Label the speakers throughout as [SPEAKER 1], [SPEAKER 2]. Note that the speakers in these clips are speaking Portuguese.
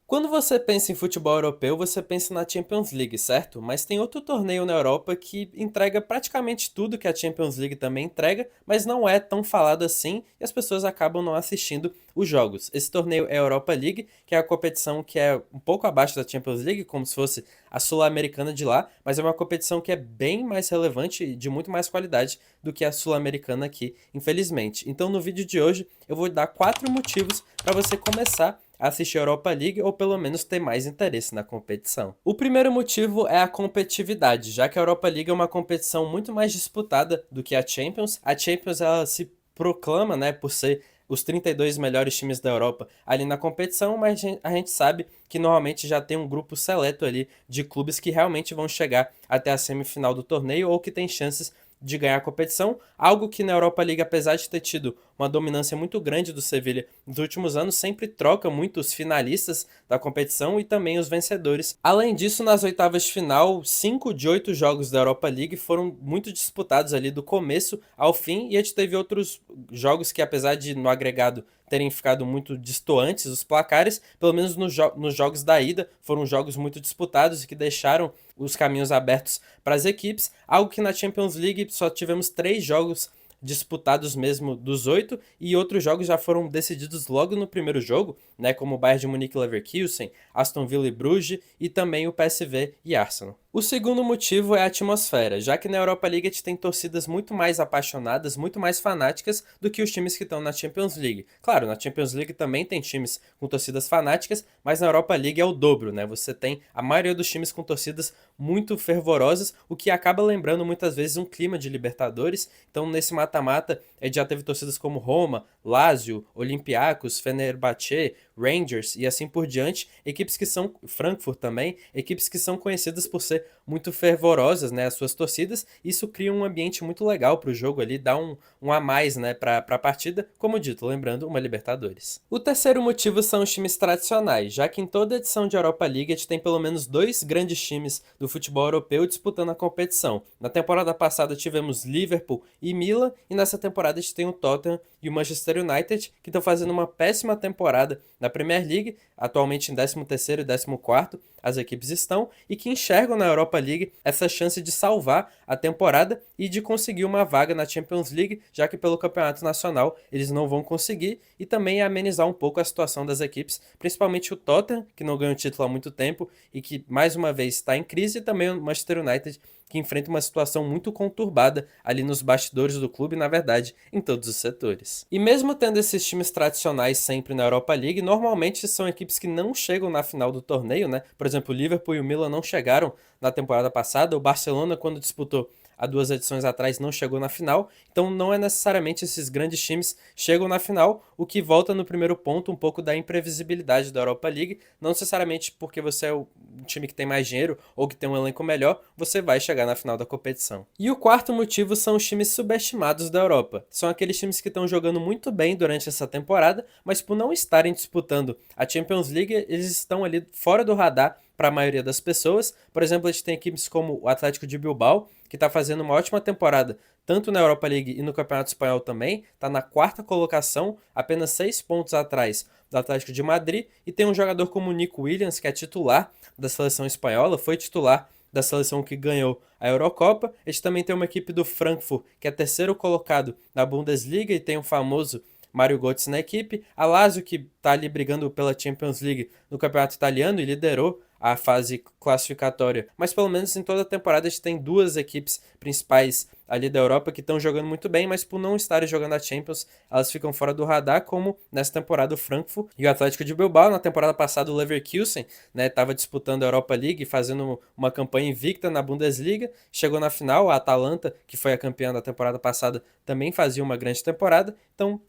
[SPEAKER 1] Quando você pensa em futebol europeu, você pensa na Champions League, certo? Mas tem outro torneio na Europa que entrega praticamente tudo que a Champions League também entrega, mas não é tão falado assim e as pessoas acabam não assistindo os jogos. Esse torneio é a Europa League, que é a competição que é um pouco abaixo da Champions League, como se fosse a Sul-Americana de lá, mas é uma competição que é bem mais relevante e de muito mais qualidade do que a Sul-Americana aqui, infelizmente. Então, no vídeo de hoje, eu vou dar 4 motivos para você começar assistir a Europa League ou pelo menos ter mais interesse na competição. O primeiro motivo é a competitividade, já que a Europa League é uma competição muito mais disputada do que a Champions. A Champions ela se proclama, né, por ser os 32 melhores times da Europa ali na competição, mas a gente sabe que normalmente já tem um grupo seleto ali de clubes que realmente vão chegar até a semifinal do torneio ou que tem chances de ganhar a competição, algo que na Europa League, apesar de ter tido uma dominância muito grande do Sevilha nos últimos anos, sempre troca muito os finalistas da competição e também os vencedores. Além disso, nas oitavas de final, 5 de 8 jogos da Europa League foram muito disputados ali do começo ao fim, e a gente teve outros jogos que, apesar de no agregado terem ficado muito distantes os placares, pelo menos nos jogos da ida, foram jogos muito disputados e que deixaram os caminhos abertos para as equipes, algo que na Champions League só tivemos 3 jogos disputados mesmo dos 8, e outros jogos já foram decididos logo no primeiro jogo, né, como o Bayern de Munique e Leverkusen, Aston Villa e Bruges e também o PSV e Arsenal. O segundo motivo é a atmosfera, já que na Europa League a gente tem torcidas muito mais apaixonadas, muito mais fanáticas do que os times que estão na Champions League. Claro, na Champions League também tem times com torcidas fanáticas, mas na Europa League é o dobro, né? Você tem a maioria dos times com torcidas muito fervorosas, o que acaba lembrando muitas vezes um clima de Libertadores. Então, nesse mata-mata, a gente já teve torcidas como Roma, Lazio, Olympiacos, Fenerbahçe, Rangers e assim por diante, equipes que são Frankfurt também, equipes que são conhecidas por ser muito fervorosas, né, as suas torcidas. Isso cria um ambiente muito legal para o jogo ali, dá um a mais, né, para a partida, como dito, lembrando uma Libertadores. O terceiro motivo são os times tradicionais, já que em toda edição de Europa League a gente tem pelo menos 2 grandes times do futebol europeu disputando a competição. Na temporada passada tivemos Liverpool e Milan, e nessa temporada a gente tem o Tottenham e o Manchester United, que estão fazendo uma péssima temporada na Premier League, atualmente em 13º e 14º as equipes estão, e que enxergam na Europa League essa chance de salvar a temporada e de conseguir uma vaga na Champions League, já que pelo Campeonato Nacional eles não vão conseguir, e também amenizar um pouco a situação das equipes, principalmente o Tottenham, que não ganha o título há muito tempo e que mais uma vez está em crise, e também o Manchester United, que enfrenta uma situação muito conturbada ali nos bastidores do clube, na verdade, em todos os setores. E mesmo tendo esses times tradicionais sempre na Europa League, normalmente são equipes que não chegam na final do torneio, né? Por exemplo, o Liverpool e o Milan não chegaram na temporada passada, o Barcelona, quando disputou há 2 edições atrás, não chegou na final, então não é necessariamente esses grandes times chegam na final, o que volta no primeiro ponto um pouco da imprevisibilidade da Europa League, não necessariamente porque você é o time que tem mais dinheiro ou que tem um elenco melhor, você vai chegar na final da competição. E o quarto motivo são os times subestimados da Europa. São aqueles times que estão jogando muito bem durante essa temporada, mas por não estarem disputando a Champions League, eles estão ali fora do radar para a maioria das pessoas. Por exemplo, a gente tem equipes como o Atlético de Bilbao, que está fazendo uma ótima temporada, tanto na Europa League e no Campeonato Espanhol também, está na quarta colocação, apenas 6 pontos atrás do Atlético de Madrid, e tem um jogador como o Nico Williams, que é titular da seleção espanhola, foi titular da seleção que ganhou a Eurocopa. A gente também tem uma equipe do Frankfurt, que é terceiro colocado na Bundesliga e tem o famoso Mario Götze na equipe. A Lazio, que está ali brigando pela Champions League no Campeonato Italiano e liderou a fase classificatória. Mas pelo menos em toda a temporada a gente tem 2 equipes principais ali da Europa que estão jogando muito bem, mas por não estarem jogando a Champions, elas ficam fora do radar, como nessa temporada o Frankfurt e o Atlético de Bilbao. Na temporada passada o Leverkusen, né, estava disputando a Europa League, fazendo uma campanha invicta na Bundesliga, chegou na final. A Atalanta, que foi a campeã da temporada passada, também fazia uma grande temporada, então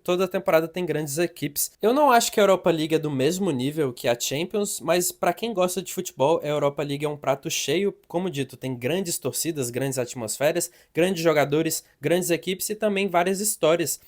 [SPEAKER 1] toda a temporada tem grandes equipes. Eu não acho que a Europa League é do mesmo nível que a Champions, mas para quem gosta de futebol, a Europa League é um prato cheio. Como dito, tem grandes torcidas, grandes atmosferas, grandes jogadores, grandes equipes e também várias histórias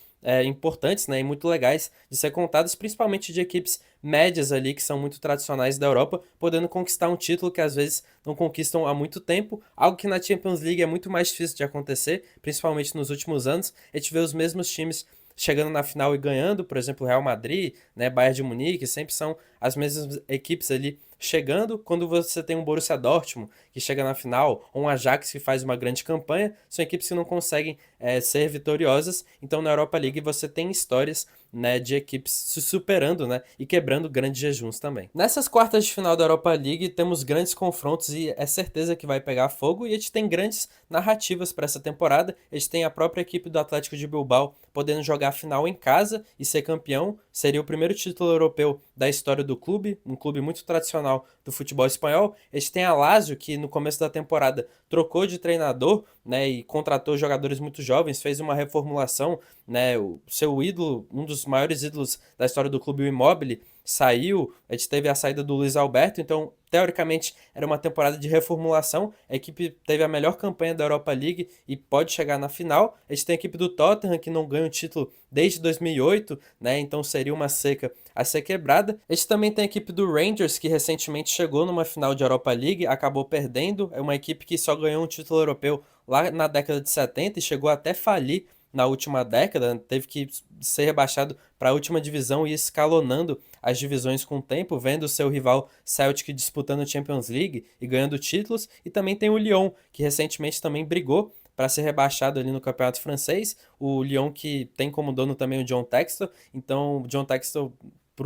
[SPEAKER 1] importantes, né, e muito legais de ser contadas, principalmente de equipes médias ali que são muito tradicionais da Europa, podendo conquistar um título que às vezes não conquistam há muito tempo, algo que na Champions League é muito mais difícil de acontecer, principalmente nos últimos anos. A gente vê os mesmos times chegando na final e ganhando, por exemplo, Real Madrid, né, Bayern de Munique, sempre são as mesmas equipes ali chegando. Quando você tem um Borussia Dortmund que chega na final, ou um Ajax que faz uma grande campanha, são equipes que não conseguem ser vitoriosas. Então na Europa League você tem histórias, né, de equipes se superando, né, e quebrando grandes jejuns também. Nessas quartas de final da Europa League temos grandes confrontos e é certeza que vai pegar fogo, e a gente tem grandes narrativas para essa temporada. A gente tem a própria equipe do Atlético de Bilbao podendo jogar a final em casa e ser campeão. Seria o primeiro título europeu da história do clube, um clube muito tradicional do futebol espanhol. A gente tem a Lazio, que no começo da temporada trocou de treinador, né, e contratou jogadores muito jovens, fez uma reformulação, né, o seu ídolo, um dos maiores ídolos da história do clube, o Immobile, saiu. A gente teve a saída do Luiz Alberto, então teoricamente era uma temporada de reformulação. A equipe teve a melhor campanha da Europa League e pode chegar na final. A gente tem a equipe do Tottenham, que não ganha o título desde 2008, né, então seria uma seca a ser quebrada. A gente também tem a equipe do Rangers, que recentemente chegou numa final de Europa League, acabou perdendo. É uma equipe que só ganhou um título europeu lá na década de 70 e chegou até falir na última década, teve que ser rebaixado para a última divisão e escalonando as divisões com o tempo, vendo o seu rival Celtic disputando a Champions League e ganhando títulos. E também tem o Lyon, que recentemente também brigou para ser rebaixado ali no campeonato francês. O Lyon que tem como dono também o John Textor, então o John Textor,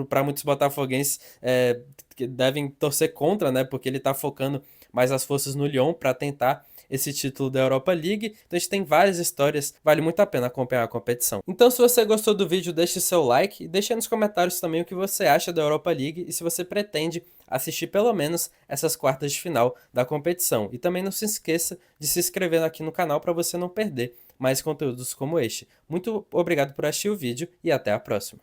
[SPEAKER 1] para muitos botafoguenses, que devem torcer contra, né, porque ele está focando mais as forças no Lyon para tentar esse título da Europa League. Então a gente tem várias histórias, vale muito a pena acompanhar a competição. Então se você gostou do vídeo, deixe seu like e deixe aí nos comentários também o que você acha da Europa League e se você pretende assistir pelo menos essas quartas de final da competição. E também não se esqueça de se inscrever aqui no canal para você não perder mais conteúdos como este. Muito obrigado por assistir o vídeo e até a próxima.